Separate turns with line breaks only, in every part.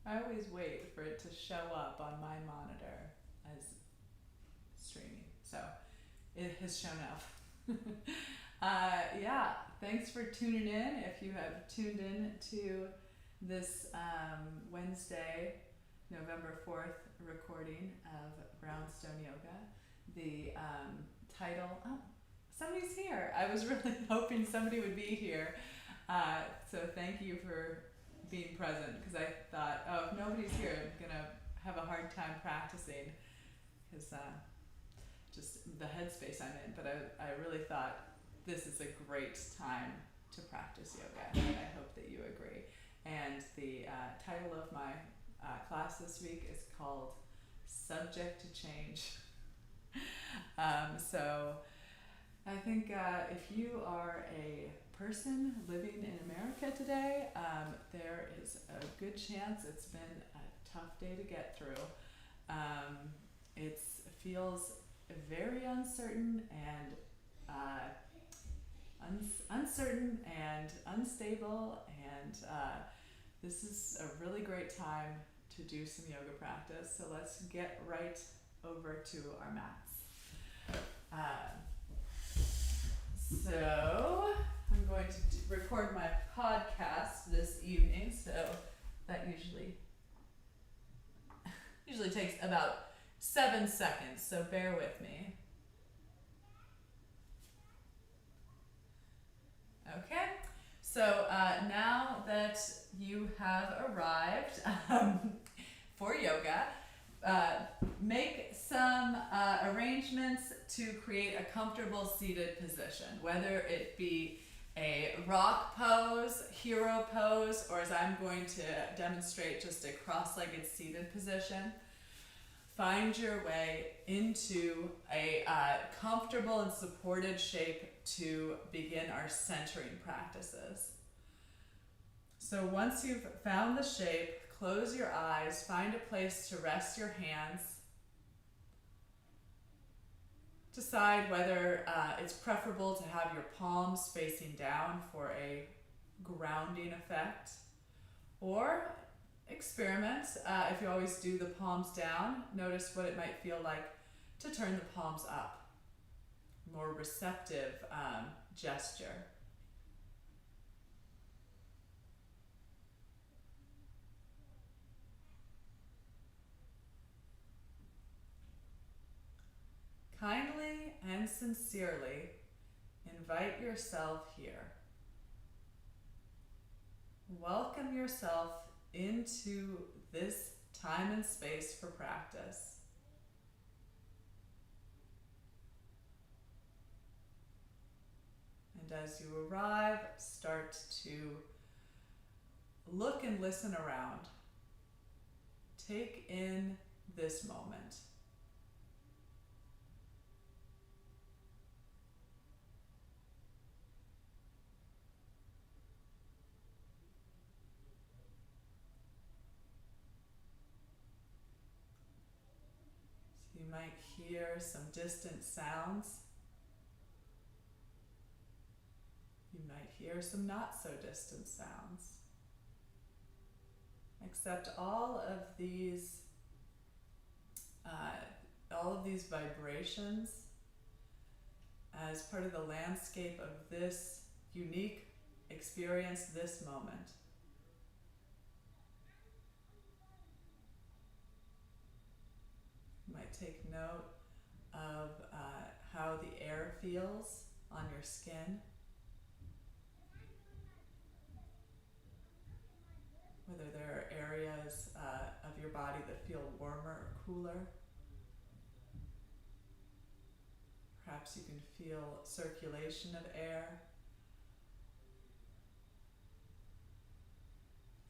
I always wait for it to show up on my monitor as streaming. So it has shown up. Yeah, thanks for tuning in. If you have tuned in to this Wednesday, November 4th recording of Brownstone Yoga, the title, oh, somebody's here. I was really hoping somebody would be here. So thank you for being present, because I thought, oh, if nobody's here, I'm going to have a hard time practicing, because just the headspace I'm in. But I really thought this is a great time to practice yoga, and I hope that you agree. And the title of my class this week is called Subject to Change. So I think if you are a person living in America today, there is a good chance it's been a tough day to get through. It feels very uncertain and uncertain and unstable, and this is a really great time to do some yoga practice. So let's get right over to our mats. So I'm going to record my podcast this evening, so that usually takes about 7 seconds, so bear with me. Okay, so now that you have arrived for yoga, make some arrangements to create a comfortable seated position, whether it be a rock pose, hero pose, or as I'm going to demonstrate, just a cross-legged seated position. Find your way into a comfortable and supported shape to begin our centering practices. So once you've found the shape, close your eyes, find a place to rest your hands. Decide whether it's preferable to have your palms facing down for a grounding effect, or experiment. If you always do the palms down, notice what it might feel like to turn the palms up. More receptive gesture. Kindly and sincerely invite yourself here. Welcome yourself into this time and space for practice. And as you arrive, start to look and listen around. Take in this moment. You might hear some distant sounds. You might hear some not so distant sounds. Accept all of these vibrations as part of the landscape of this unique experience, this moment. You might take note of how the air feels on your skin, whether there are areas of your body that feel warmer or cooler. Perhaps you can feel circulation of air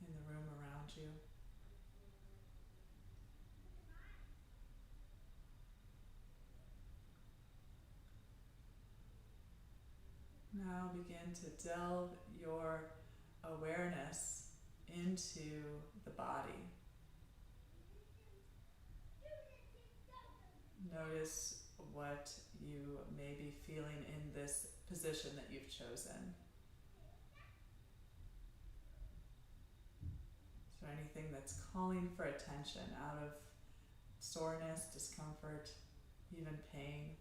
in the room around you. Now begin to delve your awareness into the body. Notice what you may be feeling in this position that you've chosen. Is anything that's calling for attention out of soreness, discomfort, even pain.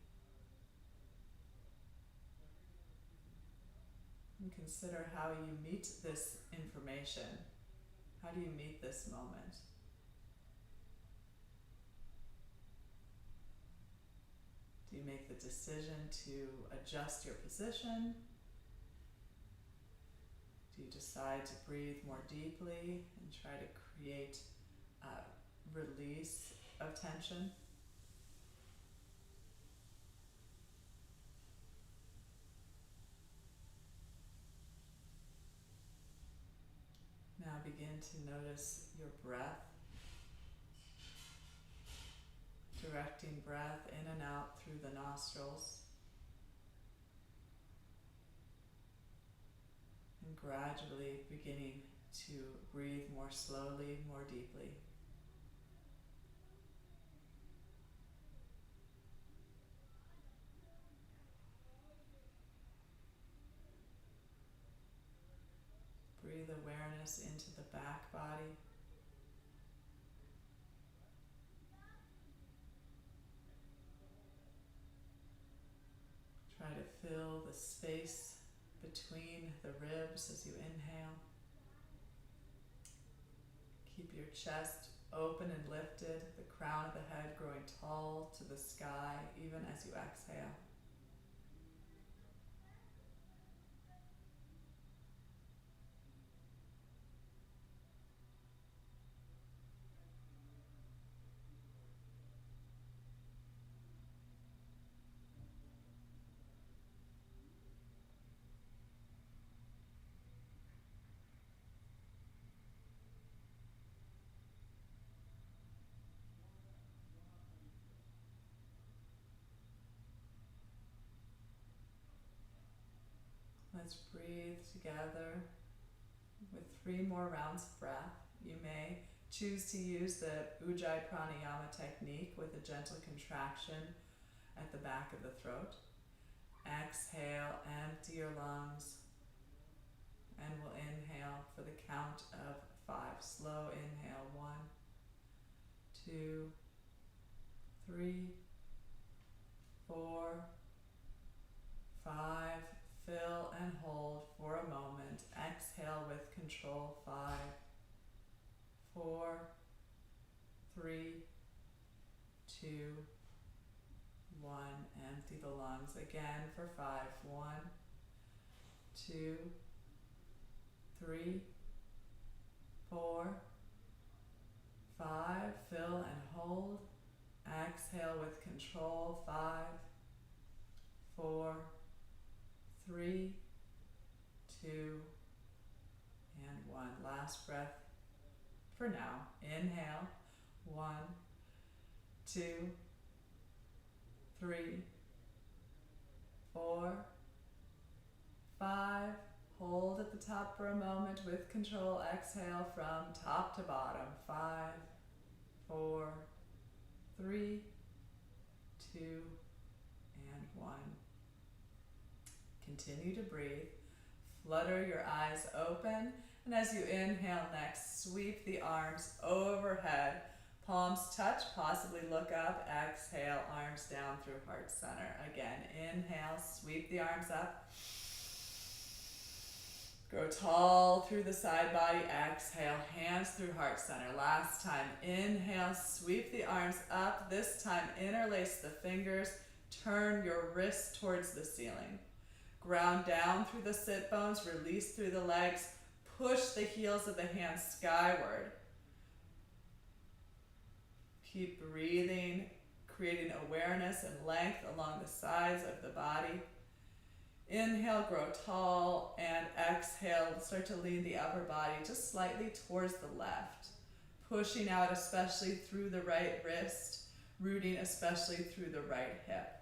And consider how you meet this information. How do you meet this moment? Do you make the decision to adjust your position? Do you decide to breathe more deeply and try to create a release of tension? Now begin to notice your breath, directing breath in and out through the nostrils, and gradually beginning to breathe more slowly, more deeply. Breathe awareness into the back body. Try to fill the space between the ribs as you inhale. Keep your chest open and lifted, the crown of the head growing tall to the sky even as you exhale. Let's breathe together with 3 more rounds of breath. You may choose to use the Ujjayi Pranayama technique with a gentle contraction at the back of the throat. Exhale, empty your lungs, and we'll inhale for the count of 5. Slow inhale, 1, 2, 3, 4, 5. Fill and hold for a moment. Exhale with control. 5, 4, 3, 2, 1. Empty the lungs again for 5. 1, 2, 3, 4, 5. Fill and hold. Exhale with control. 5, 4, 3, 2, and 1. Last breath for now. Inhale. 1, 2, 3, 4, 5. Hold at the top for a moment with control. Exhale from top to bottom. 5, 4, 3, 2, and 1. Continue to breathe. Flutter your eyes open, and as you inhale next, sweep the arms overhead. Palms touch, possibly look up. Exhale, arms down through heart center. Again, inhale, sweep the arms up. Grow tall through the side body. Exhale, hands through heart center. Last time, inhale, sweep the arms up. This time, interlace the fingers. Turn your wrists towards the ceiling. Ground down through the sit bones, release through the legs, push the heels of the hands skyward. Keep breathing, creating awareness and length along the sides of the body. Inhale, grow tall, and exhale, start to lean the upper body just slightly towards the left, pushing out especially through the right wrist, rooting especially through the right hip.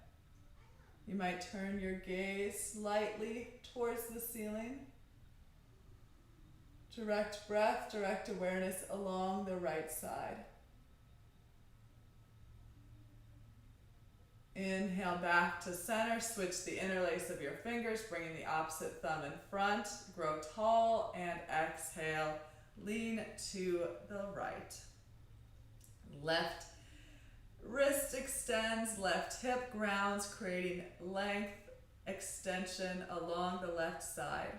You might turn your gaze slightly towards the ceiling. Direct breath, direct awareness along the right side. Inhale back to center, switch the interlace of your fingers, bringing the opposite thumb in front, grow tall, and exhale, lean to the right. Left wrist extends, left hip grounds, creating length, extension along the left side.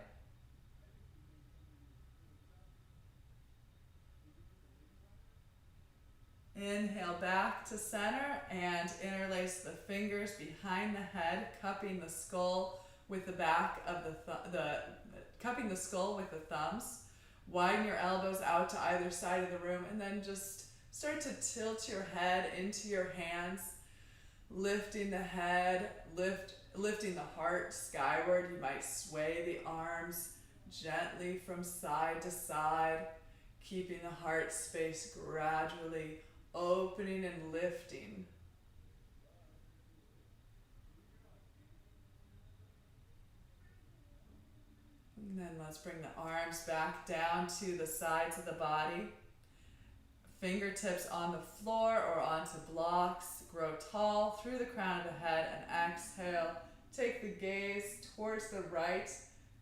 Inhale back to center and interlace the fingers behind the head, cupping the skull with the back of cupping the skull with the thumbs. Widen your elbows out to either side of the room, and then just start to tilt your head into your hands, lifting the head, lifting the heart skyward. You might sway the arms gently from side to side, keeping the heart space gradually opening and lifting. And then let's bring the arms back down to the sides of the body. Fingertips on the floor or onto blocks. Grow tall through the crown of the head and exhale. Take the gaze towards the right,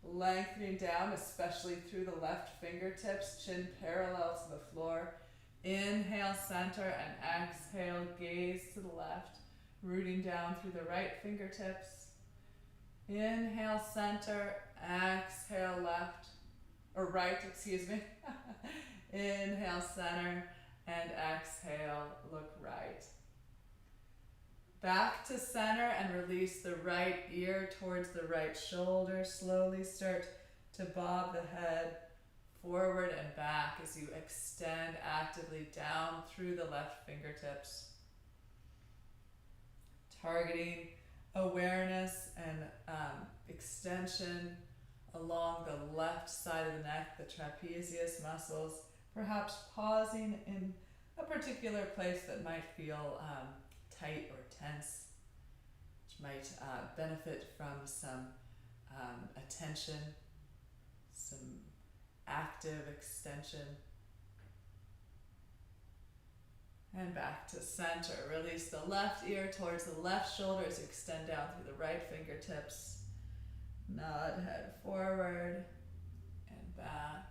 lengthening down, especially through the left fingertips, chin parallel to the floor. Inhale, center, and exhale, gaze to the left, rooting down through the right fingertips. Inhale, center, exhale, left, or right, excuse me. Inhale, center, and exhale, look right. Back to center and release the right ear towards the right shoulder. Slowly start to bob the head forward and back as you extend actively down through the left fingertips. Targeting awareness and extension along the left side of the neck, the trapezius muscles, perhaps pausing in a particular place that might feel tight or tense, which might benefit from some attention, some active extension. And back to center. Release the left ear towards the left shoulder as you extend down through the right fingertips. Nod head forward and back.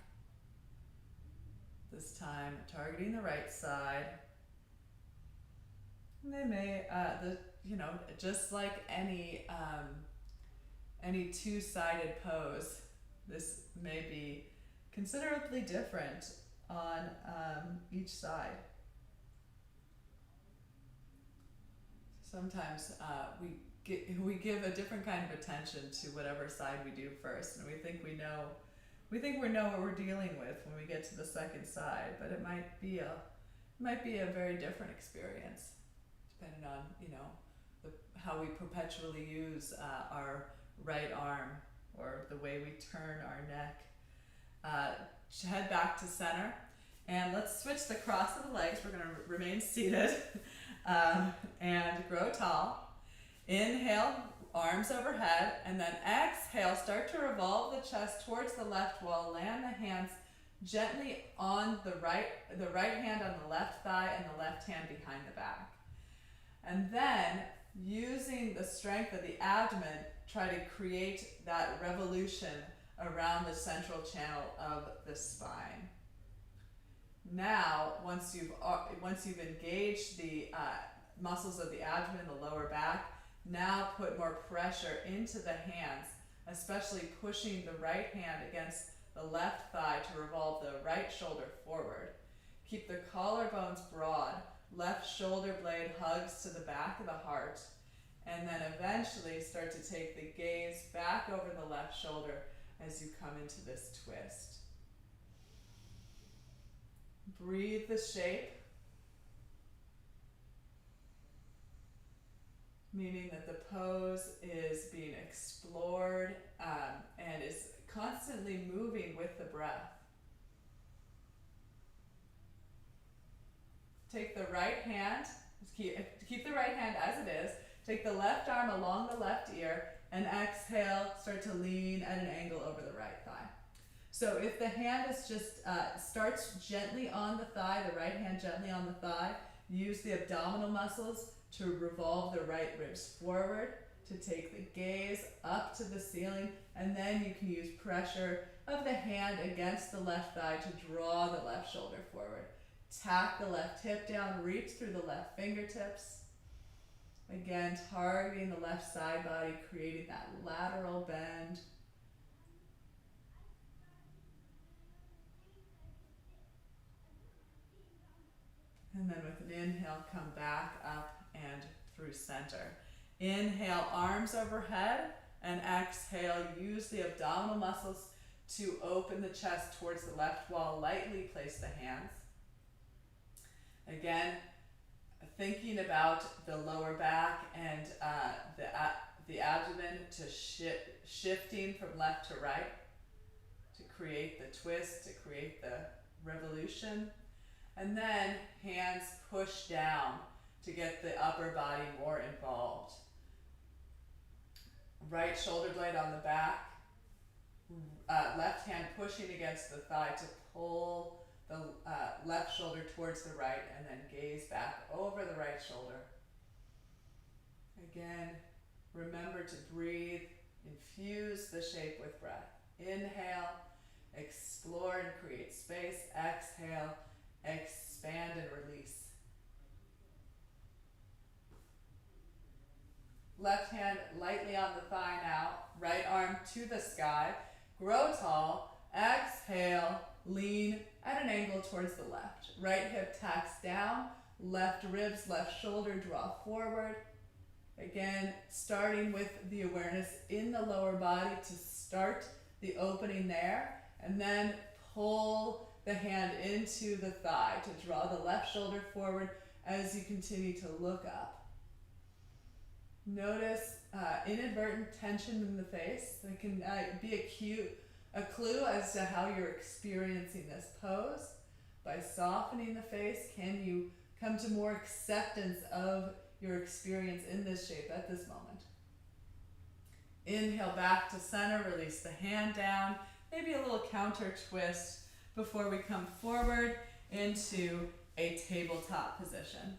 This time targeting the right side. And they may, just like any two-sided pose, this may be considerably different on each side. Sometimes we give a different kind of attention to whatever side we do first, and we think we know what we're dealing with when we get to the second side, but it might be a very different experience, depending on how we perpetually use our right arm or the way we turn our neck. Head back to center, and let's switch the cross of the legs. We're going to remain seated and grow tall. Inhale, arms overhead, and then exhale, start to revolve the chest towards the left wall. Land the hands gently on the right hand on the left thigh and the left hand behind the back. And then, using the strength of the abdomen, try to create that revolution around the central channel of the spine. Now, once you've engaged the muscles of the abdomen, the lower back, now put more pressure into the hands, especially pushing the right hand against the left thigh to revolve the right shoulder forward. Keep the collarbones broad. Left shoulder blade hugs to the back of the heart. And then eventually start to take the gaze back over the left shoulder as you come into this twist. Breathe the shape, meaning that the pose is being explored and is constantly moving with the breath. Take the right hand, keep the right hand as it is, take the left arm along the left ear, and exhale, start to lean at an angle over the right thigh. So if the hand is just starts gently on the thigh, the right hand gently on the thigh, use the abdominal muscles to revolve the right ribs forward to take the gaze up to the ceiling, and then you can use pressure of the hand against the left thigh to draw the left shoulder forward. Tack the left hip down, reach through the left fingertips. Again, targeting the left side body, creating that lateral bend. And then with an inhale, come back up and through center. Inhale, arms overhead, and exhale, use the abdominal muscles to open the chest towards the left wall. Lightly place the hands. Again, thinking about the lower back and the abdomen to shifting from left to right to create the twist, to create the revolution. And then hands push down to get the upper body more involved. Right shoulder blade on the back, left hand pushing against the thigh to pull the left shoulder towards the right, and then gaze back over the right shoulder. Again, remember to breathe, infuse the shape with breath. Inhale, explore and create space. Exhale, expand and release. Left hand lightly on the thigh now, right arm to the sky, grow tall, exhale, lean at an angle towards the left. Right hip tacks down, left ribs, left shoulder draw forward. Again, starting with the awareness in the lower body to start the opening there, and then pull the hand into the thigh to draw the left shoulder forward as you continue to look up. Notice inadvertent tension in the face. That can be a clue as to how you're experiencing this pose. By softening the face, can you come to more acceptance of your experience in this shape at this moment? Inhale back to center, release the hand down, maybe a little counter twist before we come forward into a tabletop position.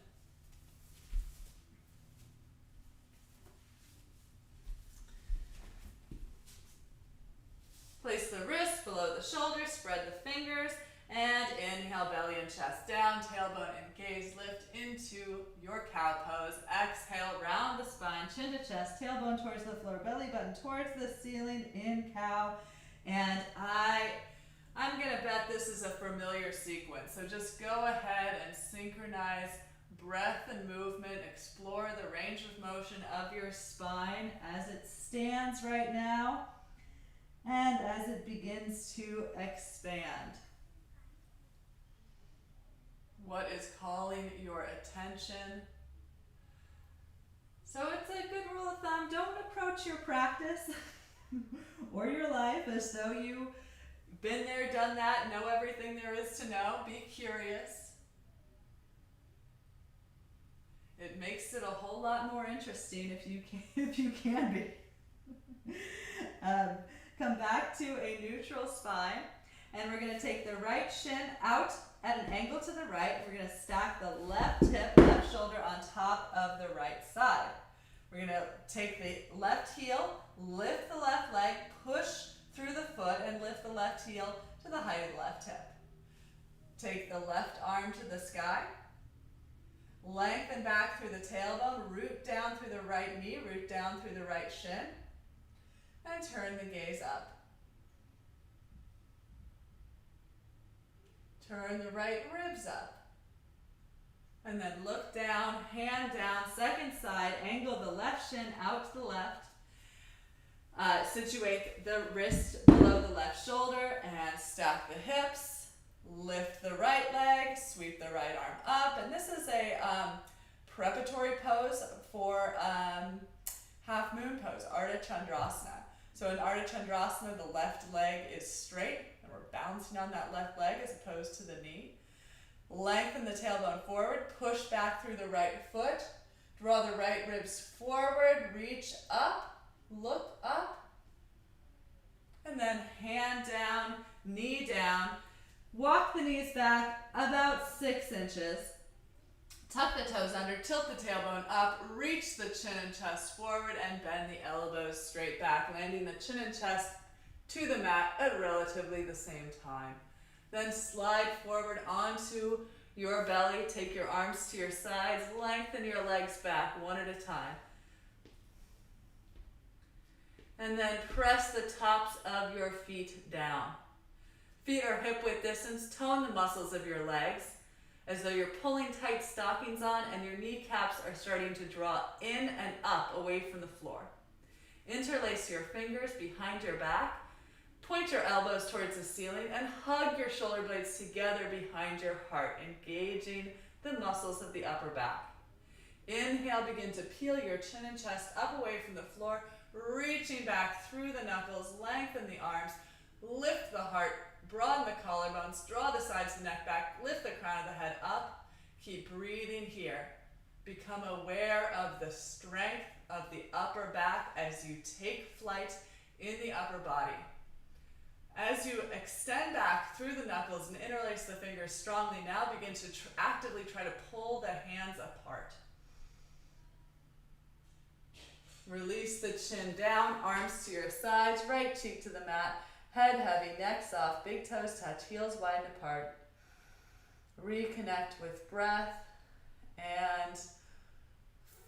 Place the wrists below the shoulders, spread the fingers, and inhale, belly and chest down, tailbone and gaze lift into your cow pose. Exhale, round the spine, chin to chest, tailbone towards the floor, belly button towards the ceiling in cow. And I'm gonna bet this is a familiar sequence. So just go ahead and synchronize breath and movement, explore the range of motion of your spine as it stands right now and as it begins to expand. What is calling your attention? So it's a good rule of thumb, don't approach your practice or your life as though you've been there, done that, know everything there is to know. Be curious. It makes it a whole lot more interesting if you can be. Come back to a neutral spine, and we're going to take the right shin out at an angle to the right. We're going to stack the left hip, left shoulder on top of the right side. We're going to take the left heel, lift the left leg, push through the foot, and lift the left heel to the height of the left hip. Take the left arm to the sky. Lengthen back through the tailbone, root down through the right knee, root down through the right shin, and turn the gaze up. Turn the right ribs up. And then look down, hand down, second side, angle the left shin out to the left. Situate the wrist below the left shoulder and stack the hips. Lift the right leg, sweep the right arm up. And this is a preparatory pose for half moon pose, Ardha Chandrasana. So in Ardha Chandrasana, the left leg is straight, and we're bouncing on that left leg as opposed to the knee. Lengthen the tailbone forward, push back through the right foot, draw the right ribs forward, reach up, look up, and then hand down, knee down. Walk the knees back about 6 inches. Tuck the toes under, tilt the tailbone up, reach the chin and chest forward, and bend the elbows straight back, landing the chin and chest to the mat at relatively the same time. Then slide forward onto your belly, take your arms to your sides, lengthen your legs back one at a time. And then press the tops of your feet down. Feet are hip width distance, tone the muscles of your legs as though you're pulling tight stockings on and your kneecaps are starting to draw in and up away from the floor. Interlace your fingers behind your back, point your elbows towards the ceiling, and hug your shoulder blades together behind your heart, engaging the muscles of the upper back. Inhale, begin to peel your chin and chest up away from the floor, reaching back through the knuckles, lengthen the arms, lift the heart, broaden the collarbones, draw the sides of the neck back, lift the crown of the head up. Keep breathing here. Become aware of the strength of the upper back as you take flight in the upper body. As you extend back through the knuckles and interlace the fingers strongly, now begin to actively try to pull the hands apart. Release the chin down, arms to your sides, right cheek to the mat, head heavy, neck soft, big toes touch, heels wide apart. Reconnect with breath and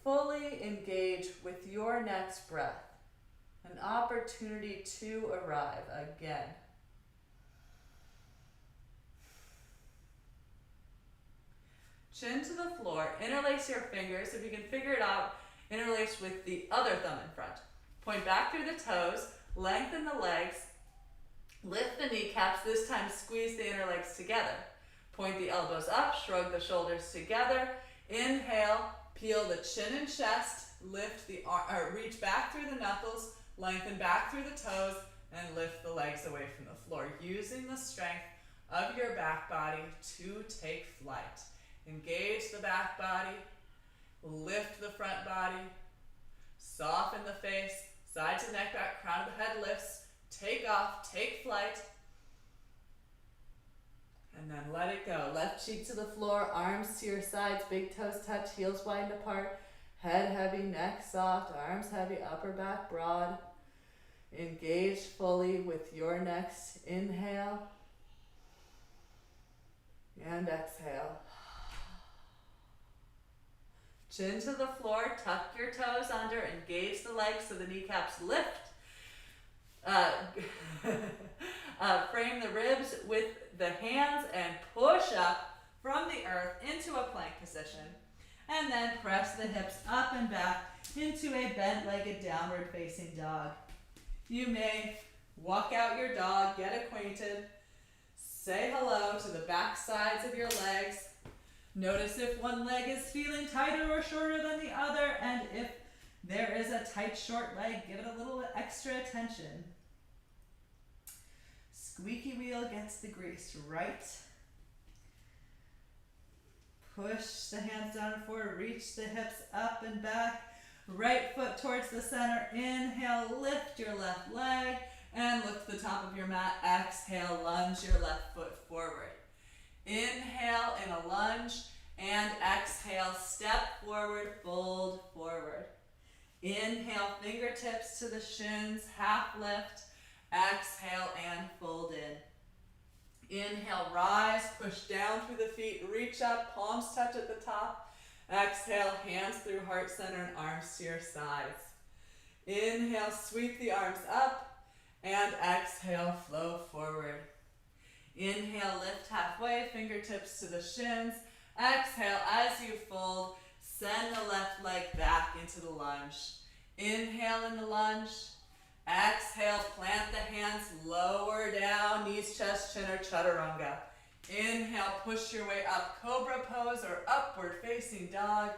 fully engage with your next breath. An opportunity to arrive again. Chin to the floor, interlace your fingers. If you can figure it out, interlace with the other thumb in front. Point back through the toes, lengthen the legs, lift the kneecaps, this time squeeze the inner legs together. Point the elbows up, shrug the shoulders together. Inhale, peel the chin and chest, lift the reach back through the knuckles, lengthen back through the toes, and lift the legs away from the floor, using the strength of your back body to take flight. Engage the back body, lift the front body, soften the face, side to neck back, crown of the head lifts, take off, take flight, and then let it go. Left cheek to the floor, arms to your sides, big toes touch, heels wide apart, head heavy, neck soft, arms heavy, upper back broad. Engage fully with your next inhale and exhale. Chin to the floor, tuck your toes under, engage the legs so the kneecaps lift. Frame the ribs with the hands and push up from the earth into a plank position. And then press the hips up and back into a bent-legged downward facing dog. You may walk out your dog, get acquainted, say hello to the back sides of your legs. Notice if one leg is feeling tighter or shorter than the other, and if there is a tight, short leg, give it a little extra attention. Squeaky wheel gets the grease right. Push the hands down and forward, reach the hips up and back. Right foot towards the center. Inhale, lift your left leg and look to the top of your mat. Exhale, lunge your left foot forward. Inhale in a lunge and exhale, step forward, fold forward. Inhale, fingertips to the shins, half lift. Exhale and fold in. Inhale, rise, push down through the feet, reach up, palms touch at the top. Exhale, hands through heart center and arms to your sides. Inhale, sweep the arms up, and exhale, flow forward. Inhale, lift halfway, fingertips to the shins. Exhale, as you fold, send the left leg back into the lunge. Inhale in the lunge. Exhale, plant the hands lower down, knees, chest, chin, or chaturanga. Inhale, push your way up, cobra pose or upward facing dog.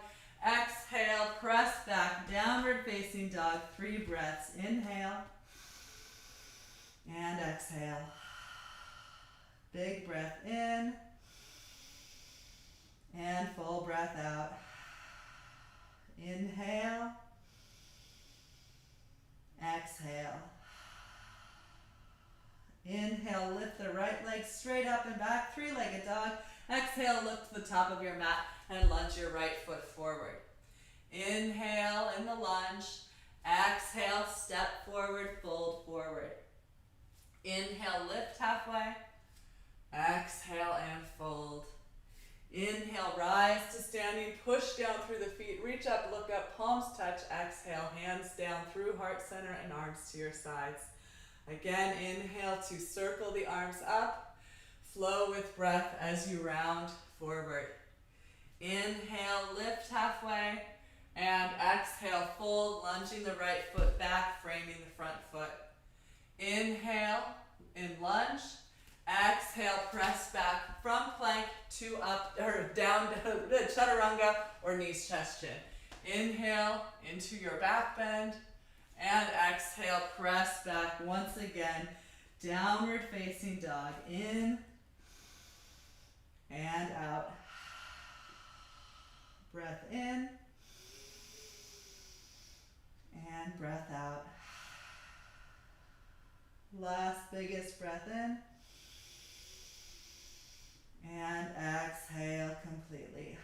Exhale, press back, downward facing dog. 3 breaths. Inhale and exhale. Big breath in and full breath out. Inhale, exhale. Inhale, lift the right leg straight up and back, 3-legged dog. Exhale, look to the top of your mat. and lunge your right foot forward. Inhale in the lunge. Exhale, step forward, fold forward. Inhale, lift halfway. Exhale and fold. Inhale, rise to standing, push down through the feet, reach up, look up, palms touch. Exhale, hands down through heart center and arms to your sides. Again, inhale to circle the arms up. Flow with breath as you round forward. Inhale, lift halfway. And exhale, fold, lunging the right foot back, framing the front foot. Inhale, in lunge. Exhale, press back from plank to up or down to chaturanga or knees, chest, chin. Inhale into your back bend. And exhale, press back once again. Downward facing dog. In and out. Breath in. And breath out. Last biggest breath in. And exhale completely.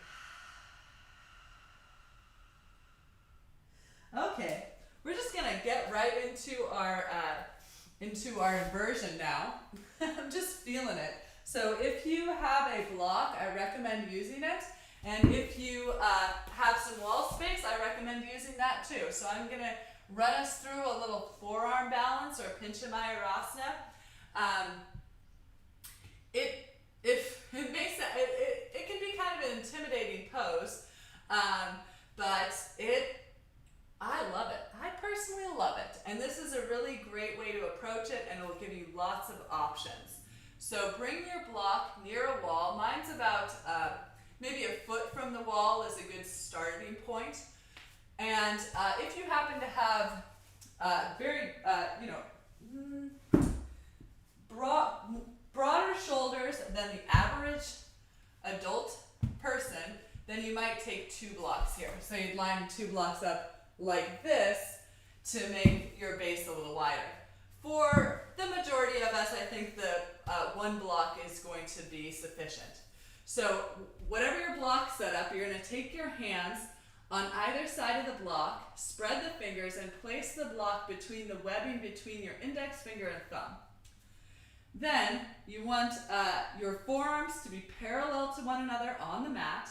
Okay, we're just gonna get right into our inversion now. I'm just feeling it. So if you have a block, I recommend using it. And if you have some wall space, I recommend using that too. So I'm gonna run us through a little forearm balance or Pinchamayurasana. It can be kind of an intimidating pose, but I love it. I personally love it. And this is a really great way to approach it, and it will give you lots of options. So bring your block near a wall. Mine's about maybe a foot from the wall is a good starting point. And if you happen to have broader shoulders than the average adult person, then you might take 2 blocks here. So you'd line 2 blocks up like this to make your base a little wider. For the majority of us, I think the 1 block is going to be sufficient. So whatever your block setup, you're going to take your hands on either side of the block, spread the fingers, and place the block between the webbing between your index finger and thumb. Then you want your forearms to be parallel to one another on the mat,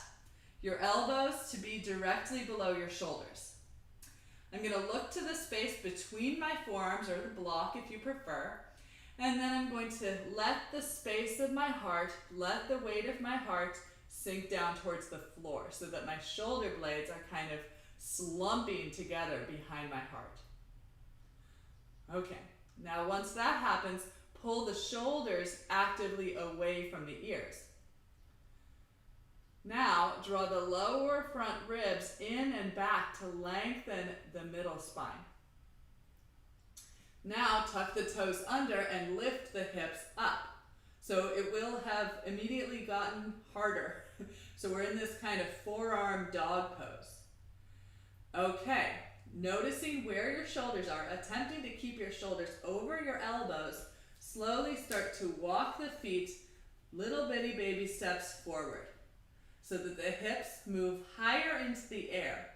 your elbows to be directly below your shoulders. I'm going to look to the space between my forearms, or the block if you prefer, and then I'm going to let the space of my heart, let the weight of my heart sink down towards the floor so that my shoulder blades are kind of slumping together behind my heart. Okay, now once that happens, pull the shoulders actively away from the ears. Now, draw the lower front ribs in and back to lengthen the middle spine. Now, tuck the toes under and lift the hips up. So it will have immediately gotten harder. So we're in this kind of forearm dog pose. Okay, noticing where your shoulders are, attempting to keep your shoulders over your elbows, slowly start to walk the feet, little bitty baby steps forward, so that the hips move higher into the air.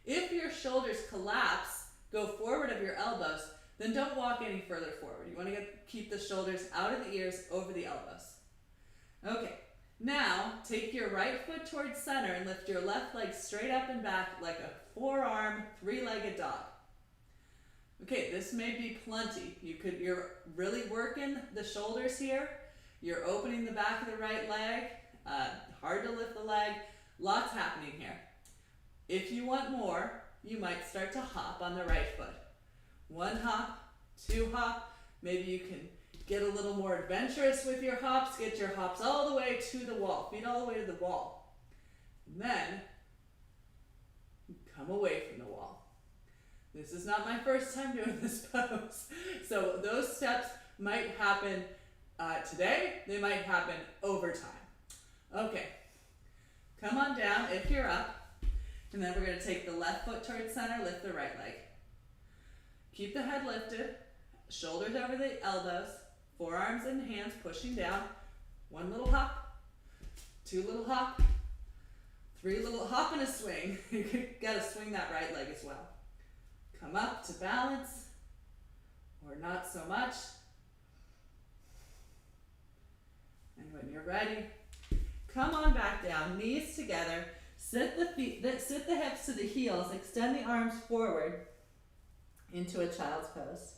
If your shoulders collapse, go forward of your elbows, then don't walk any further forward. You want to keep the shoulders out of the ears, over the elbows. Okay, now take your right foot towards center and lift your left leg straight up and back like a four-arm, three-legged dog. Okay, this may be plenty. You're really working the shoulders here. You're opening the back of the right leg. Hard to lift the leg. Lots happening here. If you want more, you might start to hop on the right foot. 1 hop, 2 hop. Maybe you can get a little more adventurous with your hops. Get your hops all the way to the wall. Feet all the way to the wall. And then come away from the wall. This is not my first time doing this pose. So those steps might happen today. They might happen over time. Okay, come on down if you're up, and then we're going to take the left foot towards center, lift the right leg. Keep the head lifted, shoulders over the elbows, forearms and hands pushing down. 1 little hop, 2 little hop, 3 little hop and a swing. You gotta swing that right leg as well. Come up to balance, or not so much. And when you're ready, come on back down, knees together. Sit the hips to the heels, extend the arms forward into a child's pose.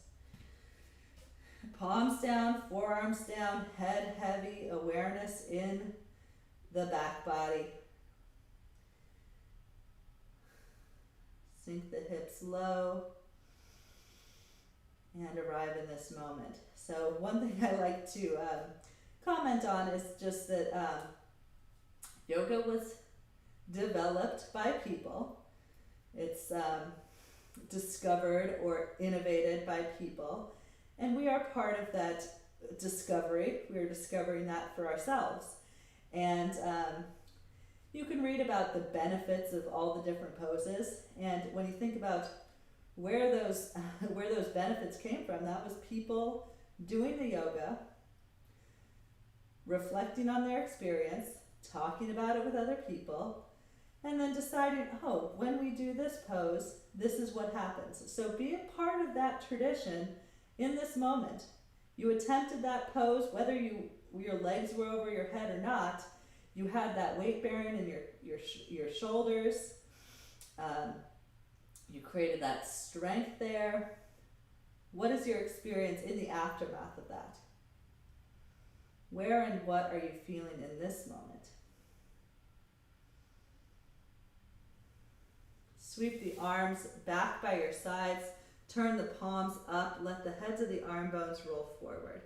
Palms down, forearms down, head heavy, awareness in the back body. Sink the hips low and arrive in this moment. So one thing I like to comment on is just that yoga was developed by people. It's discovered or innovated by people. And we are part of that discovery. We're discovering that for ourselves. And you can read about the benefits of all the different poses. And when you think about where those benefits came from, that was people doing the yoga, reflecting on their experience, talking about it with other people, and then deciding, oh, when we do this pose, this is what happens. So be a part of that tradition in this moment. You attempted that pose, whether your legs were over your head or not. You had that weight bearing in your shoulders. You created that strength there. What is your experience in the aftermath of that? Where and what are you feeling in this moment? Sweep the arms back by your sides. Turn the palms up. Let the heads of the arm bones roll forward.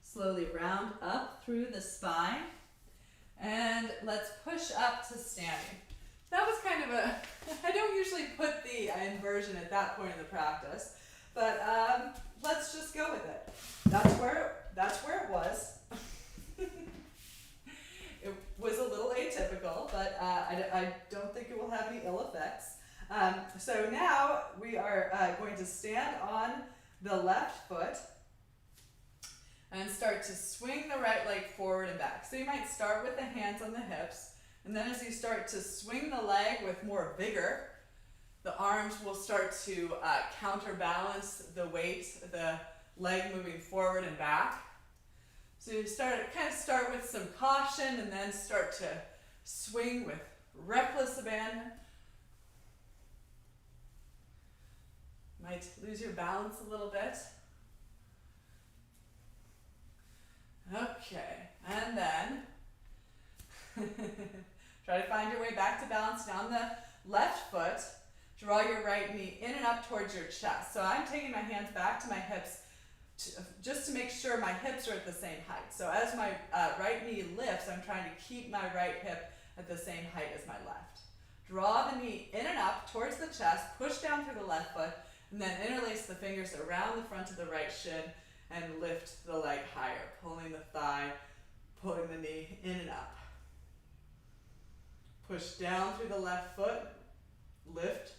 Slowly round up through the spine, and let's push up to standing. That was kind of I don't usually put the inversion at that point in the practice, but let's just go with it. That's where it was. It was a little atypical, but I don't think it will have any ill effects. So now we are going to stand on the left foot and start to swing the right leg forward and back. So you might start with the hands on the hips, and then as you start to swing the leg with more vigor, the arms will start to counterbalance the weight, the leg moving forward and back. So you start with some caution, and then start to swing with reckless abandon. Might lose your balance a little bit. Okay, and then try to find your way back to balance. Now on the left foot, draw your right knee in and up towards your chest. So I'm taking my hands back to my hips just to make sure my hips are at the same height. So as my right knee lifts, I'm trying to keep my right hip at the same height as my left. Draw the knee in and up towards the chest, push down through the left foot, and then interlace the fingers around the front of the right shin and lift the leg higher, pulling the thigh, pulling the knee in and up. Push down through the left foot, lift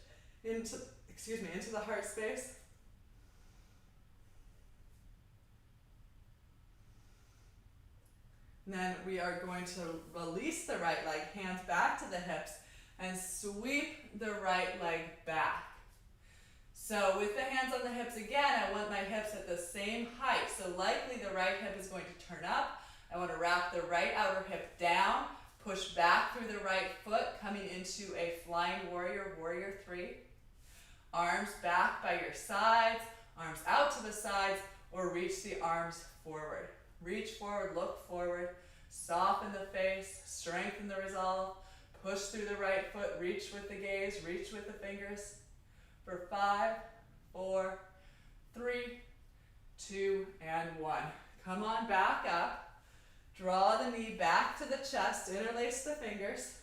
into the heart space. And then we are going to release the right leg, hands back to the hips, and sweep the right leg back. So with the hands on the hips again, I want my hips at the same height. So likely the right hip is going to turn up. I want to wrap the right outer hip down, push back through the right foot, coming into a flying warrior, warrior 3. Arms back by your sides, arms out to the sides, or reach the arms forward. Reach forward, look forward, soften the face, strengthen the resolve, push through the right foot, reach with the gaze, reach with the fingers. For 5, 4, 3, 2, and 1. Come on back up. Draw the knee back to the chest, interlace the fingers.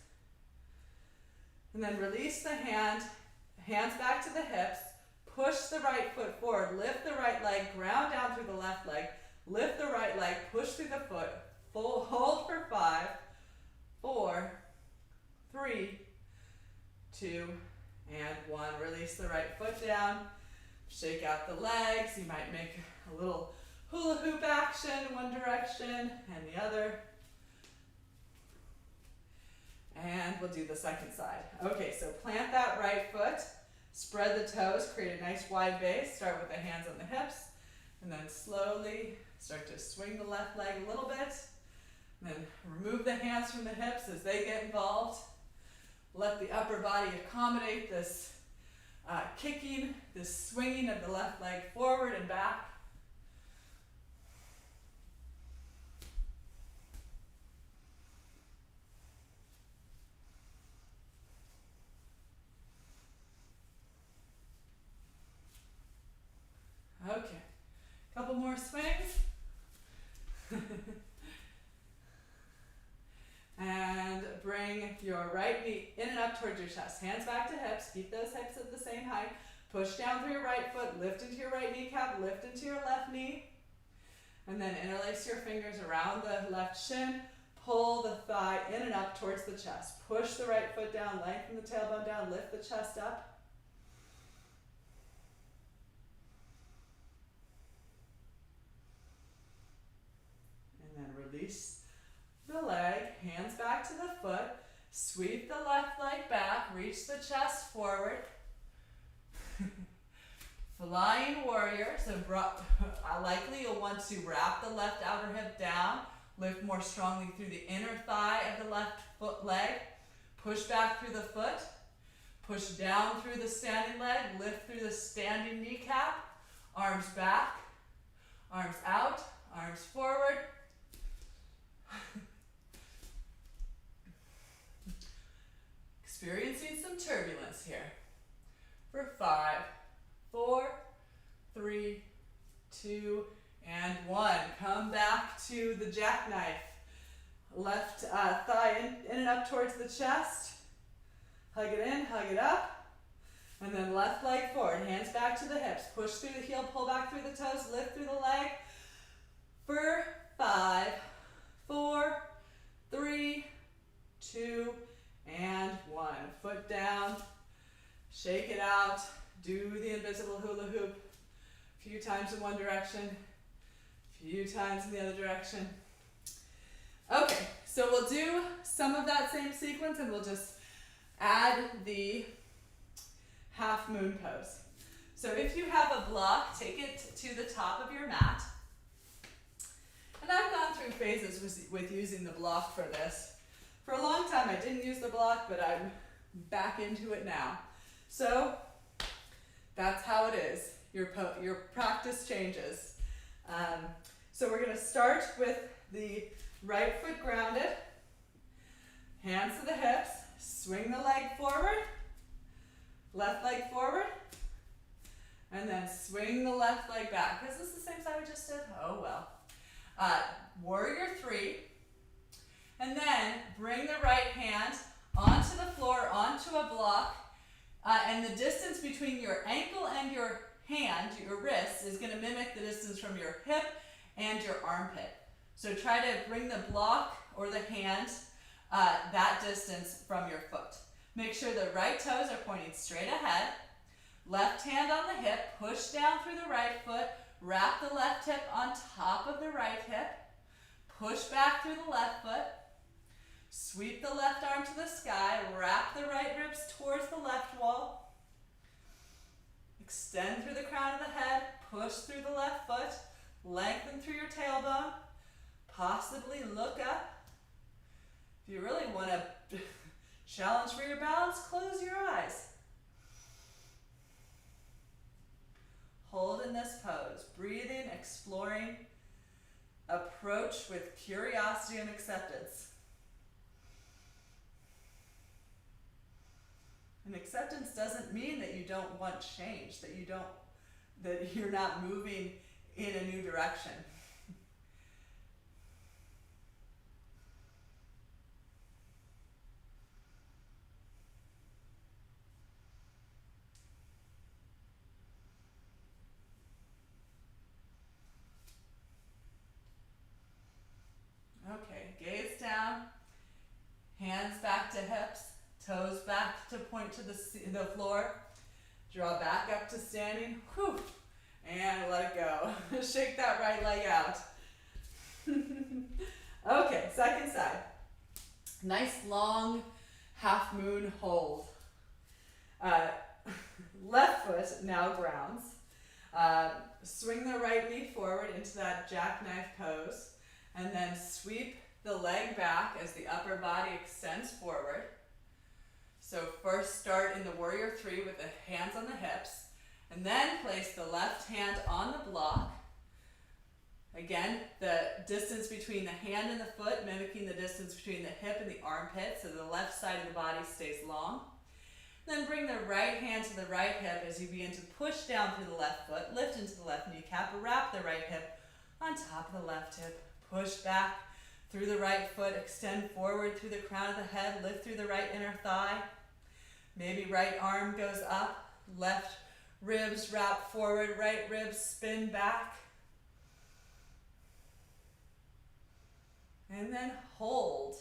And then release the hands back to the hips. push the right foot forward, lift the right leg, ground down through the left leg, lift the right leg, push through the foot, full hold for 5, 4, 3, 2, and 1. Release the right foot down, shake out the legs. You might make a little hula hoop action, one direction and the other. And we'll do the second side. Okay, so plant that right foot, spread the toes, create a nice wide base. Start with the hands on the hips, and then slowly start to swing the left leg a little bit. And then remove the hands from the hips as they get involved. Let the upper body accommodate this kicking, this swinging of the left leg forward and back. Okay, couple more swings. And bring your right knee in and up towards your chest. Hands back to hips. Keep those hips at the same height. Push down through your right foot. Lift into your right kneecap. Lift into your left knee. And then interlace your fingers around the left shin. Pull the thigh in and up towards the chest. Push the right foot down. Lengthen the tailbone down. Lift the chest up. And then release the leg, hands back to the foot, sweep the left leg back, reach the chest forward. Flying warrior, so likely you'll want to wrap the left outer hip down, lift more strongly through the inner thigh of the left foot leg, push back through the foot, push down through the standing leg, lift through the standing kneecap, arms back, arms out, arms forward. Experiencing some turbulence here. For 5, 4, 3, 2, and 1. Come back to the jackknife. Left thigh in and up towards the chest. Hug it in, hug it up. And then left leg forward. Hands back to the hips. Push through the heel, pull back through the toes, lift through the leg. For 5, 4, 3, 2, and 1. Foot down, shake it out, do the invisible hula hoop. A few times in one direction, a few times in the other direction. Okay, so we'll do some of that same sequence and we'll just add the half moon pose. So if you have a block, take it to the top of your mat. And I've gone through phases with using the block for this. For a long time I didn't use the block, but I'm back into it now. So that's how it is. Your practice changes. So we're going to start with the right foot grounded, hands to the hips, swing the leg forward, left leg forward, and then swing the left leg back. Is this the same side we just did? Oh well. Warrior 3. And then bring the right hand onto the floor, onto a block, and the distance between your ankle and your hand, your wrist, is going to mimic the distance from your hip and your armpit. So try to bring the block or the hand that distance from your foot. Make sure the right toes are pointing straight ahead. Left hand on the hip, push down through the right foot, wrap the left hip on top of the right hip, push back through the left foot, sweep the left arm to the sky, wrap the right ribs towards the left wall, extend through the crown of the head, push through the left foot, lengthen through your tailbone, possibly look up. If you really want to challenge for your balance, close your eyes. Hold in this pose, breathing, exploring, approach with curiosity and acceptance. And acceptance doesn't mean that you don't want change, that you're not moving in a new direction. to hips, toes back to point to the floor. Draw back up to standing, whew, and let it go. Shake that right leg out. Okay, second side. Nice long half moon hold. Left foot now grounds. Swing the right knee forward into that jackknife pose, and then sweep the leg back as the upper body extends forward. So first start in the warrior three with the hands on the hips, and then place the left hand on the block. Again, the distance between the hand and the foot mimicking the distance between the hip and the armpit, so the left side of the body stays long. Then bring the right hand to the right hip as you begin to push down through the left foot, lift into the left kneecap, wrap the right hip on top of the left hip, push back through the right foot, extend forward through the crown of the head, lift through the right inner thigh. Maybe right arm goes up, left ribs wrap forward, right ribs spin back. And then hold.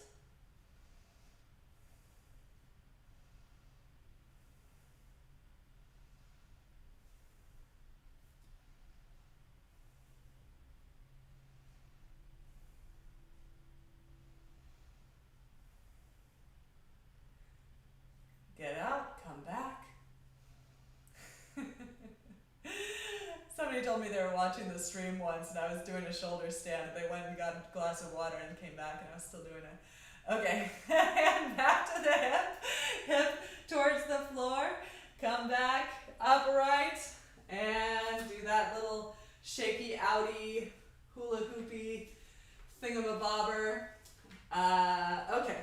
Get out, come back. Somebody told me they were watching the stream once and I was doing a shoulder stand. They went and got a glass of water and came back and I was still doing it. Okay, hand back to the hip towards the floor. Come back, upright, and do that little shaky outy, hula hoopy thingamabobber. Okay.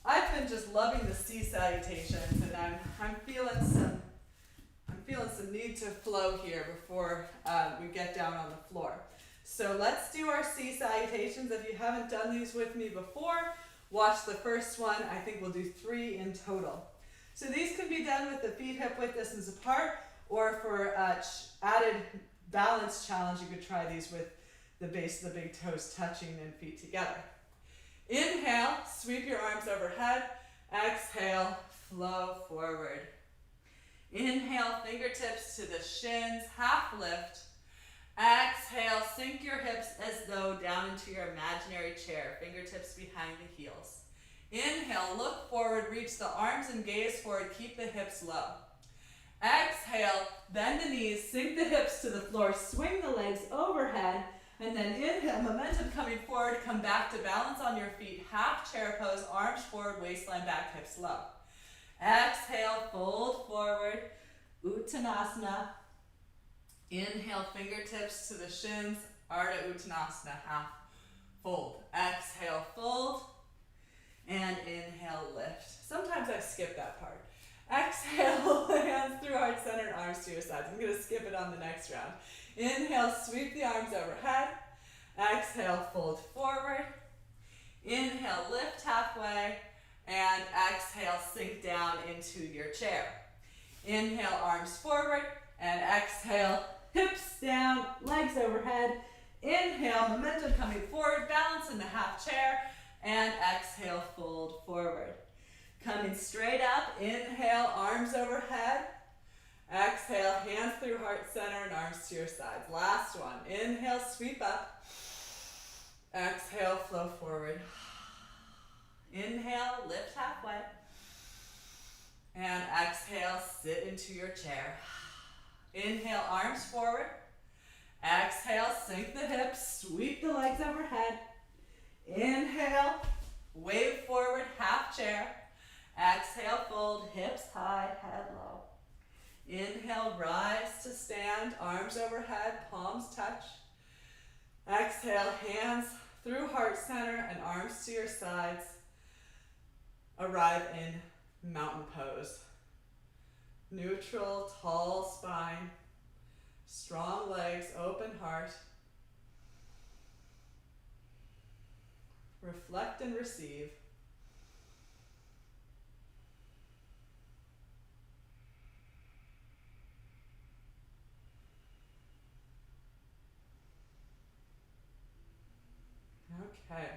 I've been just loving the C salutations, and I'm feeling some need to flow here before we get down on the floor. So let's do our C salutations. If you haven't done these with me before, watch the first one. I think we'll do 3 in total. So these can be done with the feet hip width distance apart, or for added balance challenge, you could try these with the base of the big toes touching and feet together. Inhale, sweep your arms overhead. Exhale, flow forward. Inhale, fingertips to the shins, half lift. Exhale, sink your hips as though down into your imaginary chair, fingertips behind the heels. Inhale, look forward, reach the arms and gaze forward, keep the hips low. Exhale, bend the knees, sink the hips to the floor, swing the legs overhead, and then inhale, momentum coming forward, come back to balance on your feet, half chair pose, arms forward, waistline back, hips low. Exhale, fold forward, Uttanasana. Inhale, fingertips to the shins, Ardha Uttanasana, half fold. Exhale, fold, and inhale, lift. Sometimes I skip that part. Exhale, hands through heart center, arms to your sides. I'm going to skip it on the next round. Inhale, sweep the arms overhead. Exhale, fold forward. Inhale, lift halfway. And exhale, sink down into your chair. Inhale, arms forward. And exhale, hips down, legs overhead. Inhale, momentum coming forward, balance in the half chair. And exhale, fold forward. Coming straight up, inhale, arms overhead. Exhale, hands through heart center and arms to your sides. Last one. Inhale, sweep up. Exhale, flow forward. Inhale, lift halfway. And exhale, sit into your chair. Inhale, arms forward. Exhale, sink the hips, sweep the legs overhead. Inhale, wave forward, half chair. Exhale, fold, hips high, head low. Inhale, rise to stand, arms overhead, palms touch. Exhale, hands through heart center and arms to your sides. Arrive in mountain pose. Neutral, tall spine, strong legs, open heart. Reflect and receive. Okay,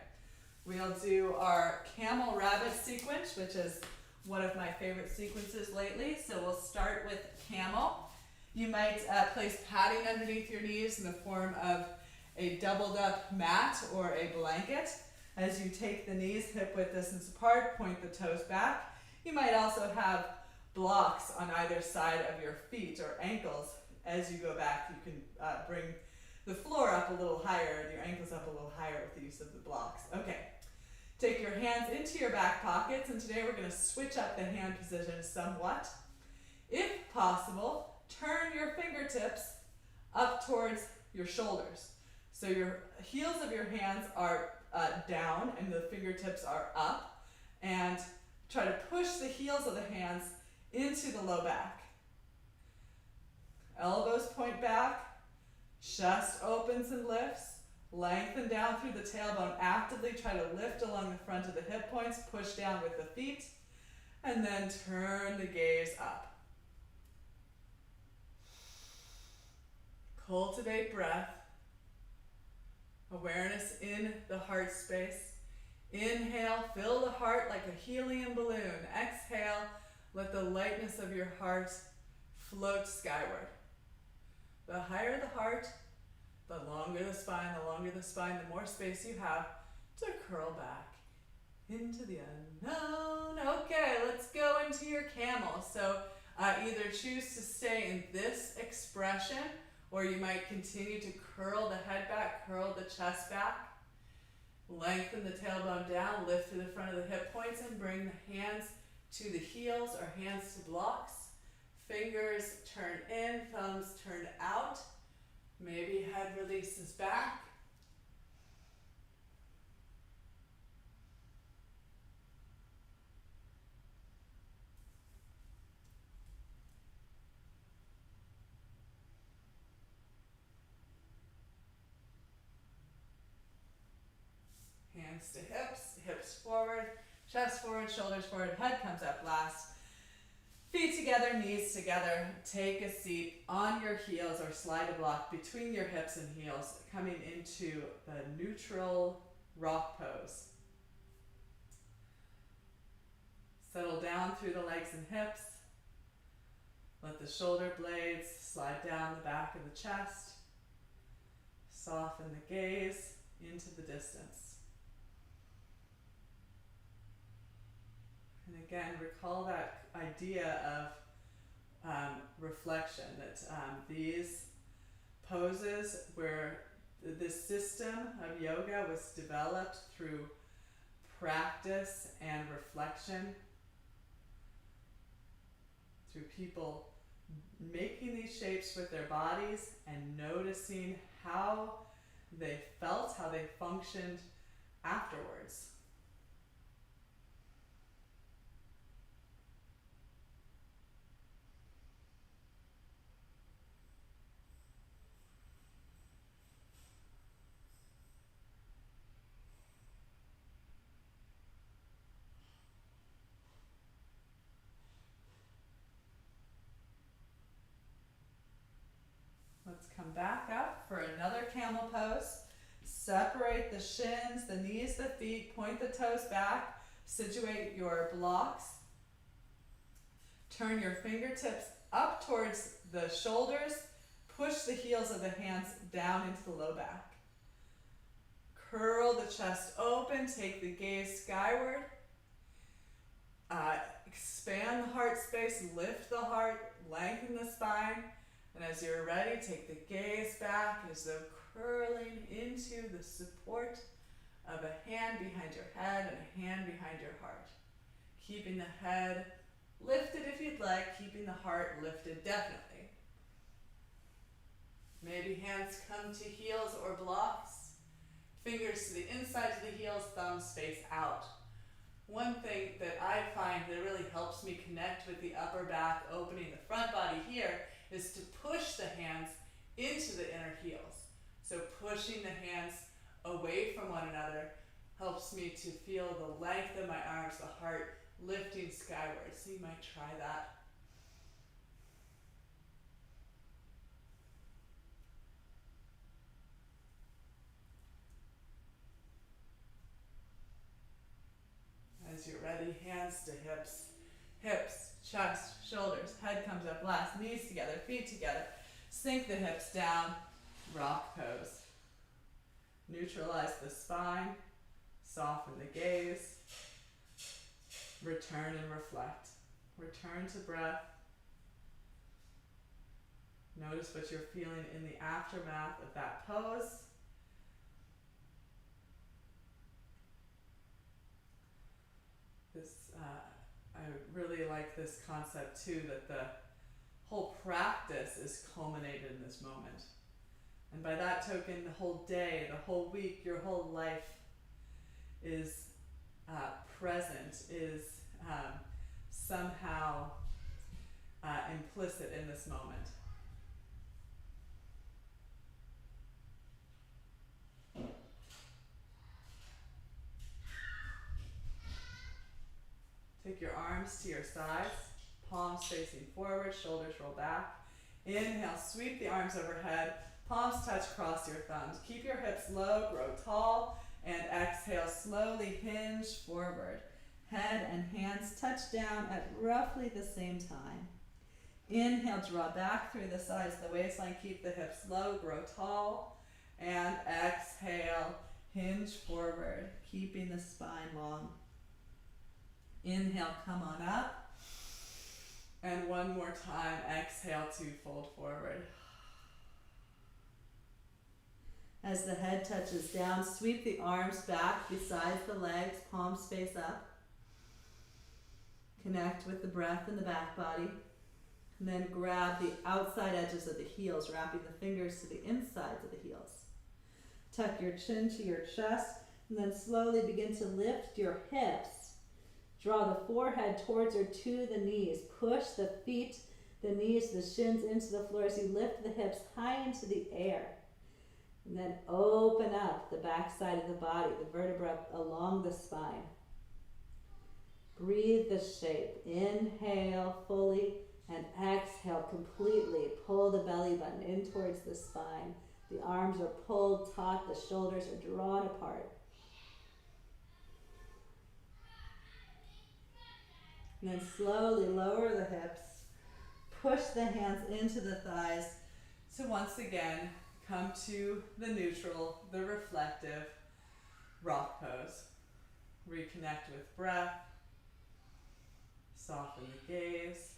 We'll do our camel rabbit sequence, which is one of my favorite sequences lately. So we'll start with camel. You might place padding underneath your knees in the form of a doubled up mat or a blanket. As you take the knees hip width distance apart, point the toes back. You might also have blocks on either side of your feet or ankles. As you go back, you can bring the floor up a little higher and your ankles up a little higher with the use of the blocks. Okay, take your hands into your back pockets, and today we're going to switch up the hand position somewhat. If possible, turn your fingertips up towards your shoulders. So your heels of your hands are down and the fingertips are up, and try to push the heels of the hands into the low back. Elbows point back, chest opens and lifts, lengthen down through the tailbone. Actively try to lift along the front of the hip points, push down with the feet, and then turn the gaze up. Cultivate breath, awareness in the heart space. Inhale, fill the heart like a helium balloon. Exhale, let the lightness of your heart float skyward. The higher the heart, the longer the spine. The longer the spine, the more space you have to curl back into the unknown. Okay, let's go into your camel. So either choose to stay in this expression, or you might continue to curl the head back, curl the chest back. Lengthen the tailbone down, lift to the front of the hip points, and bring the hands to the heels or hands to blocks. Fingers turn in, thumbs turn out. Maybe head releases back. Hands to hips, hips forward, chest forward, shoulders forward, head comes up last. Feet together, knees together. Take a seat on your heels or slide a block between your hips and heels, coming into the neutral rock pose. Settle down through the legs and hips. Let the shoulder blades slide down the back of the chest. Soften the gaze into the distance. And again, recall that idea of reflection, that these poses where this system of yoga was developed through practice and reflection, through people making these shapes with their bodies and noticing how they felt, how they functioned afterwards. Let's come back up for another camel pose. Separate the shins, the knees, the feet, point the toes back, situate your blocks. Turn your fingertips up towards the shoulders, push the heels of the hands down into the low back. Curl the chest open, take the gaze skyward. Expand the heart space, lift the heart, lengthen the spine. And as you're ready, take the gaze back as though curling into the support of a hand behind your head and a hand behind your heart. Keeping the head lifted if you'd like, keeping the heart lifted definitely. Maybe hands come to heels or blocks, fingers to the inside of the heels, thumbs face out. One thing that I find that really helps me connect with the upper back, opening the front body here, is to push the hands into the inner heels. So pushing the hands away from one another helps me to feel the length of my arms, the heart lifting skyward. So you might try that. hands to hips, hips, chest, shoulders, head comes up last, knees together, feet together. Sink the hips down, rock pose. Neutralize the spine, soften the gaze, return and reflect. Return to breath. Notice what you're feeling in the aftermath of that pose. I really like this concept too, that the whole practice is culminated in this moment. And by that token, the whole day, the whole week, your whole life is present, is somehow implicit in this moment. Take your arms to your sides, palms facing forward, shoulders roll back. Inhale, sweep the arms overhead, palms touch across your thumbs. Keep your hips low, grow tall, and exhale, slowly hinge forward. Head and hands touch down at roughly the same time. Inhale, draw back through the sides of the waistline, keep the hips low, grow tall, and exhale, hinge forward, keeping the spine long. Inhale, come on up. And one more time, exhale to fold forward. As the head touches down, sweep the arms back beside the legs, palms face up. Connect with the breath in the back body. And then grab the outside edges of the heels, wrapping the fingers to the insides of the heels. Tuck your chin to your chest, and then slowly begin to lift your hips. Draw the forehead towards or to the knees. Push the feet, the knees, the shins into the floor as you lift the hips high into the air. And then open up the back side of the body, the vertebra along the spine. Breathe the shape. Inhale fully and exhale completely. Pull the belly button in towards the spine. The arms are pulled taut, the shoulders are drawn apart. And then slowly lower the hips, push the hands into the thighs to once again come to the neutral, the reflective rock pose. Reconnect with breath, soften the gaze.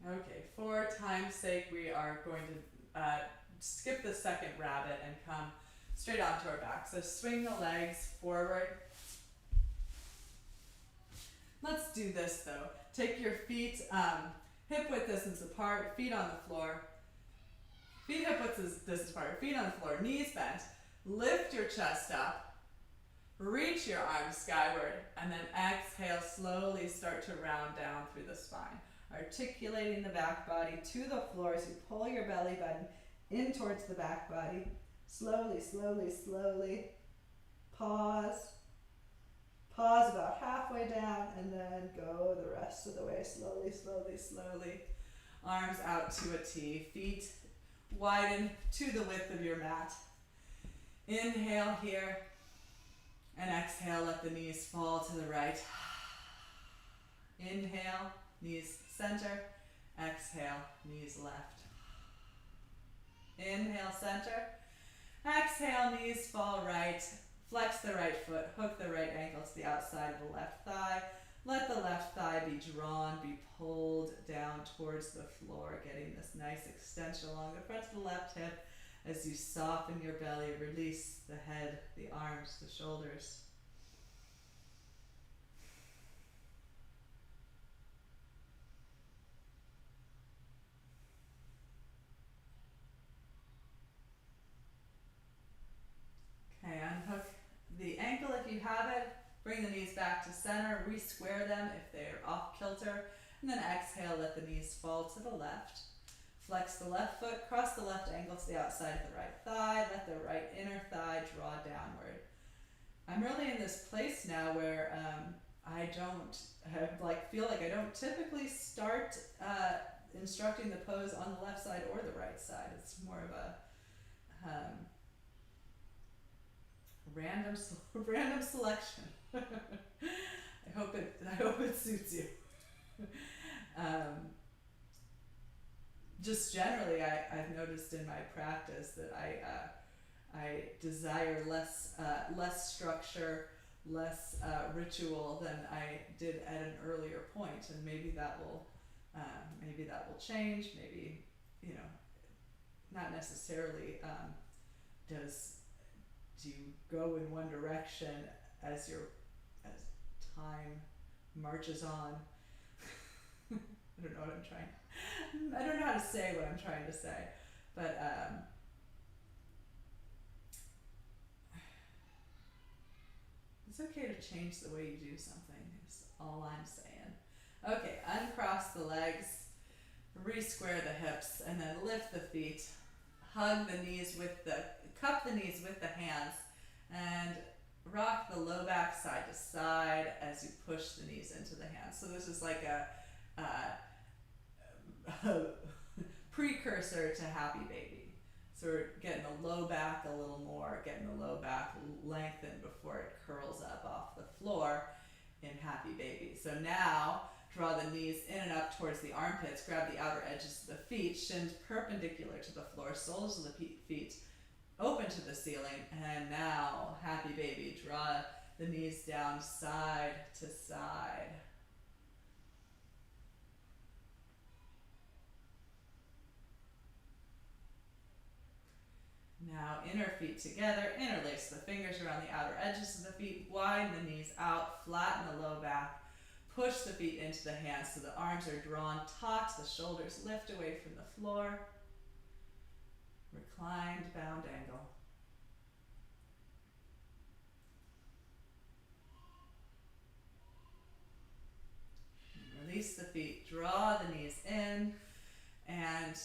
Okay, for time's sake, we are going to skip the second rabbit and come straight onto our back. So swing the legs forward. Let's do this though. Take your feet hip width distance apart, feet on the floor. Feet hip width distance apart, feet on the floor, knees bent. Lift your chest up. Reach your arms skyward, and then exhale, slowly start to round down through the spine. Articulating the back body to the floor as you pull your belly button in towards the back body. Slowly, slowly, slowly. Pause. Pause about halfway down and then go the rest of the way. Slowly, slowly, slowly. Arms out to a T. Feet widen to the width of your mat. Inhale here and exhale, let the knees fall to the right. Inhale, knees center. Exhale, knees left. Inhale, center. Exhale, knees fall right. Flex the right foot, hook the right ankle to the outside of the left thigh. Let the left thigh be drawn, be pulled down towards the floor, getting this nice extension along the front of the left hip as you soften your belly, release the head, the arms, the shoulders. Okay, unhook the ankle if you have it. Bring the knees back to center. Re-square them if they're off kilter. And then exhale, let the knees fall to the left. Flex the left foot, cross the left ankle to the outside of the right thigh. Let the right inner thigh draw downward. I'm really in this place now where I don't feel like I don't typically start instructing the pose on the left side or the right side. It's more of a random selection. I hope it suits you. Just generally, I've noticed in my practice that I desire less structure, less ritual than I did at an earlier point, and maybe that will change. Maybe, not necessarily. Do you go in one direction as time marches on? I don't know what I'm trying. I don't know how to say what I'm trying to say, but it's okay to change the way you do something. Is all I'm saying. Okay, uncross the legs, re-square the hips, and then lift the feet. Cup the knees with the hands, and rock the low back side to side as you push the knees into the hands. So this is like a precursor to Happy Baby. So we're getting the low back a little more, getting the low back lengthened before it curls up off the floor in Happy Baby. So now draw the knees in and up towards the armpits, grab the outer edges of the feet, shins perpendicular to the floor, soles of the feet open to the ceiling, and now Happy Baby, draw the knees down side to side. Now inner feet together, interlace the fingers around the outer edges of the feet, widen the knees out, flatten the low back, push the feet into the hands so the arms are drawn taut, the shoulders lift away from the floor. Reclined bound angle. Release the feet, draw the knees in, and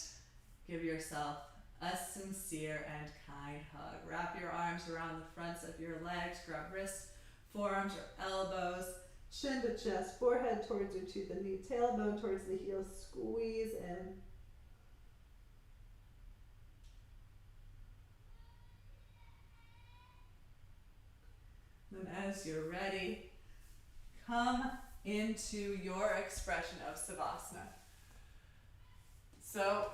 give yourself a sincere and kind hug. Wrap your arms around the fronts of your legs, grab wrists, forearms or elbows, chin to chest, forehead towards your tooth and knee, tailbone towards the heel, squeeze in. Then as you're ready, come into your expression of Savasana. So,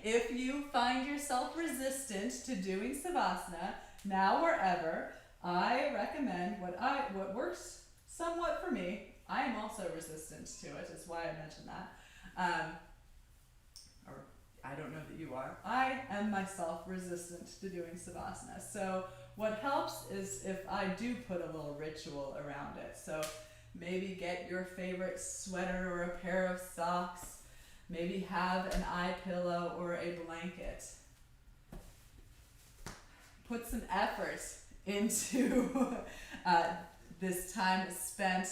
if you find yourself resistant to doing Savasana, now or ever, I recommend what works somewhat for me. I am also resistant to it, is why I mentioned that. Or I don't know that you are. I am myself resistant to doing Savasana. So what helps is if I do put a little ritual around it. So maybe get your favorite sweater or a pair of socks. Maybe have an eye pillow or a blanket. Put some effort into this time spent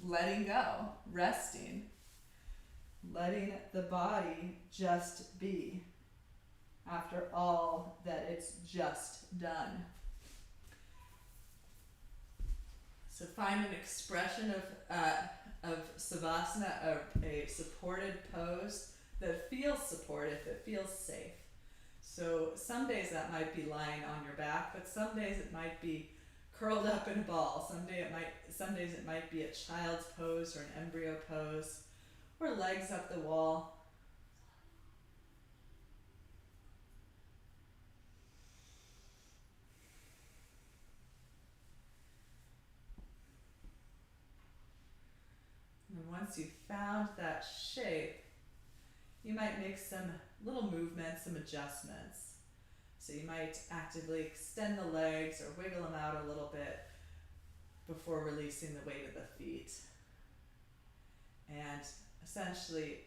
letting go, resting, letting the body just be after all that it's just done. So find an expression of Savasana, a supported pose that feels supportive, that feels safe. So some days that might be lying on your back, but some days it might be curled up in a ball. Some days it might be a child's pose or an embryo pose, or legs up the wall. And once you've found that shape, you might make some little movements, some adjustments. So you might actively extend the legs or wiggle them out a little bit before releasing the weight of the feet. And essentially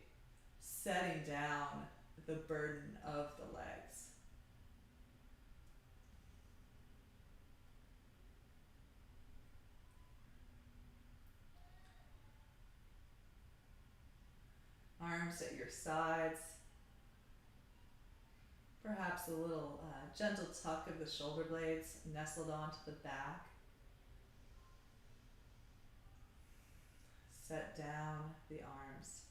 setting down the burden of the legs. Arms at your sides. Perhaps a little gentle tuck of the shoulder blades nestled onto the back. the arms.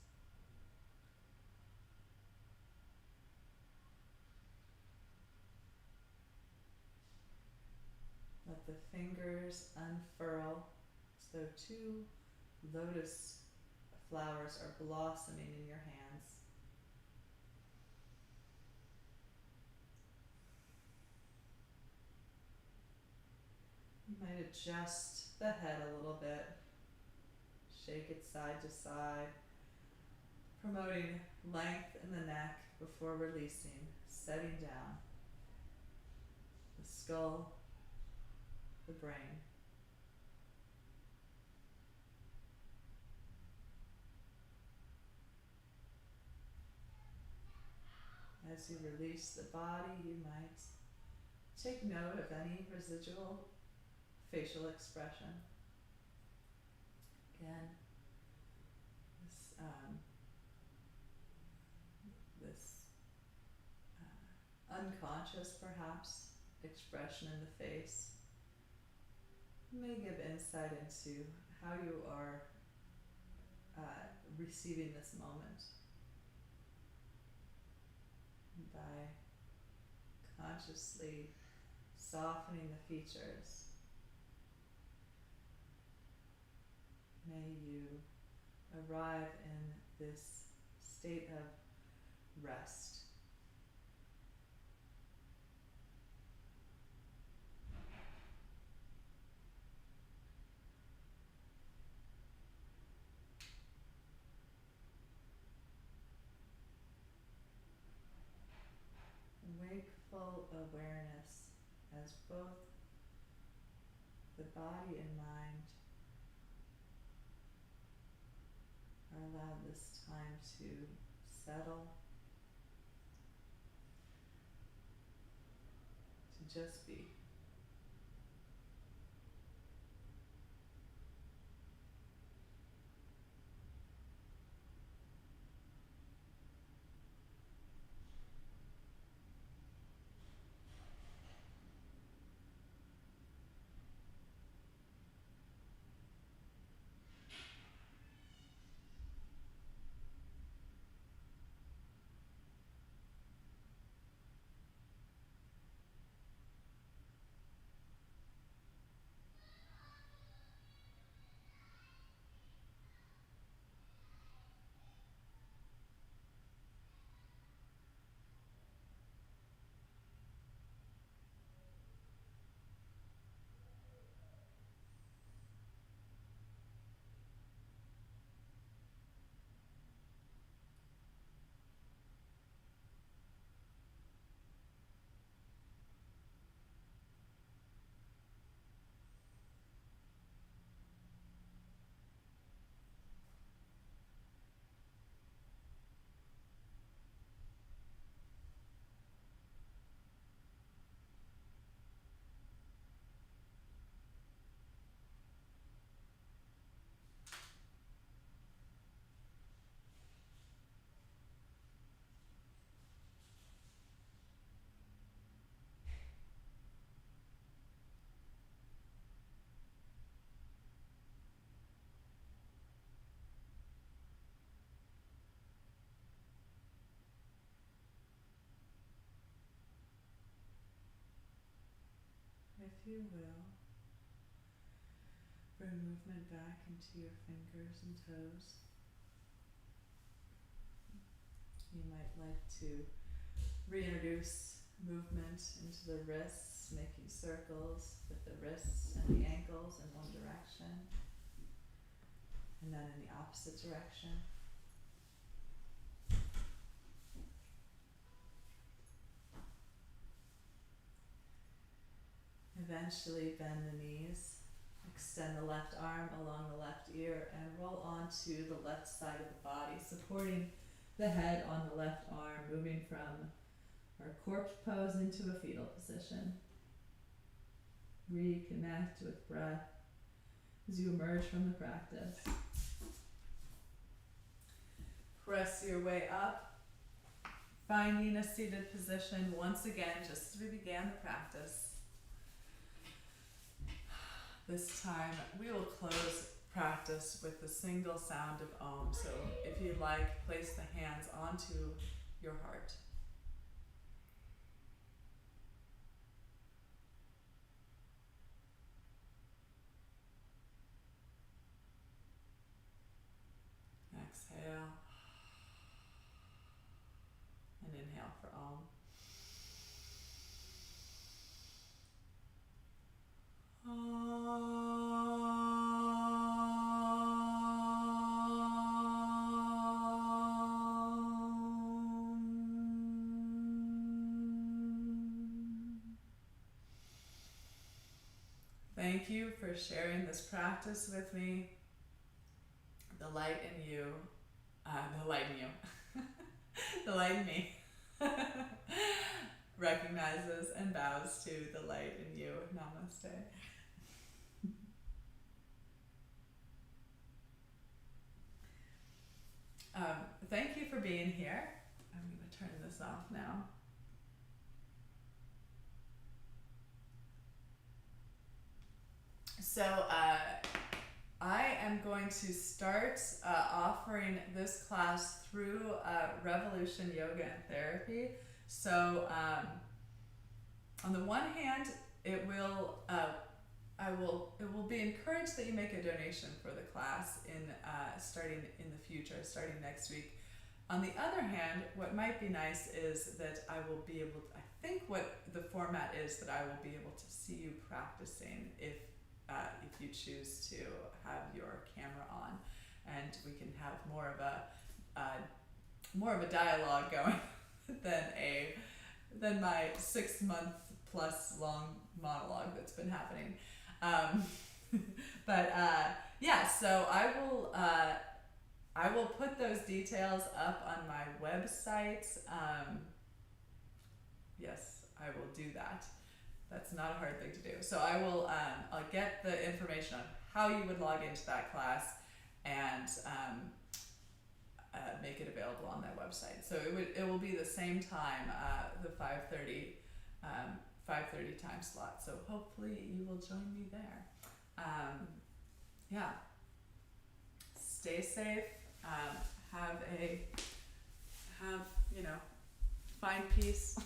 Let the fingers unfurl as though two lotus flowers are blossoming in your hands. You might adjust the head a little bit, shake it side to side, promoting length in the neck before releasing, setting down the skull, the brain. As you release the body, you might take note of any residual facial expression. Again, this unconscious, perhaps, expression in the face may give insight into how you are receiving this moment. By consciously softening the features, may you arrive in this state of rest. Wakeful awareness as both the body and mind are allowed this time to settle, to just be. If you will, bring movement back into your fingers and toes. You might like to reintroduce movement into the wrists, making circles with the wrists and the ankles in one direction, and then in the opposite direction. Eventually bend the knees, extend the left arm along the left ear, and roll onto the left side of the body, supporting the head on the left arm, moving from our corpse pose into a fetal position. Reconnect with breath as you emerge from the practice. Press your way up, finding a seated position once again, just as we began the practice. This time we will close practice with the single sound of Om. So if you'd like, place the hands onto your heart. Exhale. And inhale for Om. Thank you for sharing this practice with me. The light in you, the light in you, the light in me recognizes and bows to the light in you. Namaste. Thank you for being here. I'm going to turn this off now. So I am going to start offering this class through Revolution Yoga and Therapy. So on the one hand, it will be encouraged that you make a donation for the class starting in the future, starting next week. On the other hand, what might be nice is that I will be able to, I think what the format is that I will be able to see you practicing if you choose to have your camera on, and we can have more of a dialogue going than my 6 month plus long monologue that's been happening. So I will put those details up on my website. Yes, I will do that. That's not a hard thing to do. So I will I'll get the information on how you would log into that class and make it available on that website. So it will be the same time, the 5:30 time slot. So hopefully you will join me there. Stay safe. Find peace.